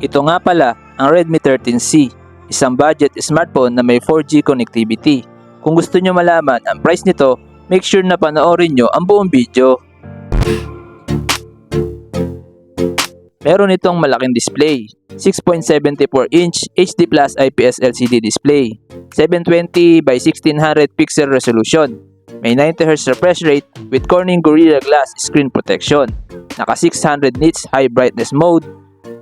Ito nga pala ang Redmi 13C, isang budget smartphone na may 4G connectivity. Kung gusto nyo malaman ang price nito, make sure na panoorin nyo ang buong video. Meron itong malaking display, 6.74-inch HD Plus IPS LCD Display, 720 by 1600 pixel resolution, may 90Hz refresh rate with Corning Gorilla Glass screen protection, naka 600 nits high brightness mode,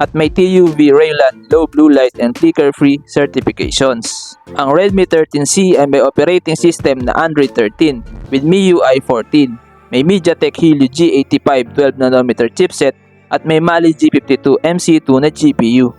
at may TUV Raylan low blue light and flicker-free certifications. Ang Redmi 13C ay may operating system na Android 13 with MIUI 14, may Mediatek Helio G85 12nm chipset at may Mali G52 MC2 na GPU.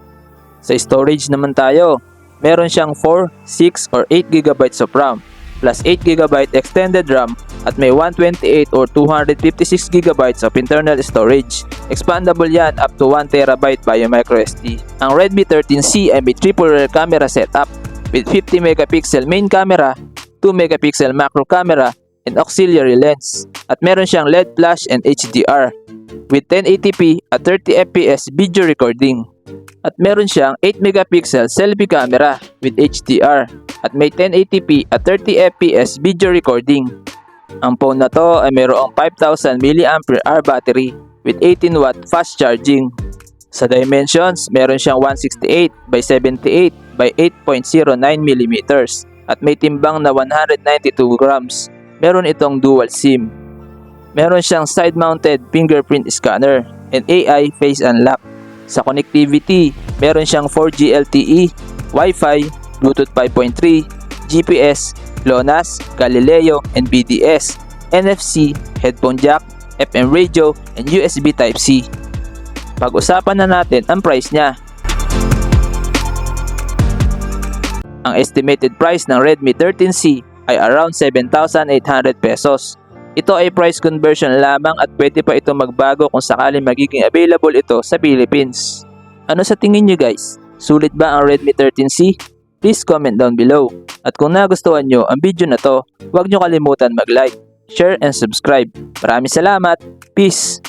Sa storage naman tayo, meron siyang 4, 6 or 8GB of RAM plus 8GB extended RAM at may 128 or 256GB of internal storage. Expandable yan up to 1TB via microSD. Ang Redmi 13C ay may triple rear camera setup with 50MP main camera, 2MP macro camera, and auxiliary lens. At meron siyang LED flash and HDR with 1080p at 30fps video recording. At meron siyang 8MP selfie camera with HDR at may 1080p at 30fps video recording. Ang phone na to ay mayroong 5000 mAh battery with 18W fast charging. Sa dimensions, meron siyang 168 by 78 by 8.09mm at may timbang na 192 grams. Meron itong dual SIM. Meron siyang side-mounted fingerprint scanner and AI face unlock. Sa connectivity, meron siyang 4G LTE, Wi-Fi, Bluetooth 5.3, GPS, GLONASS, Galileo, and BDS, NFC, headphone jack, FM radio, and USB Type-C. Pag-usapan na natin ang price niya. Ang estimated price ng Redmi 13C ay around 7,800 pesos. Ito ay price conversion lamang at pwede pa ito magbago kung sakaling magiging available ito sa Philippines. Ano sa tingin nyo guys? Sulit ba ang Redmi 13C? Please comment down below. At kung nagustuhan nyo ang video na to, huwag nyo kalimutan mag-like, share, and subscribe. Maraming salamat. Peace!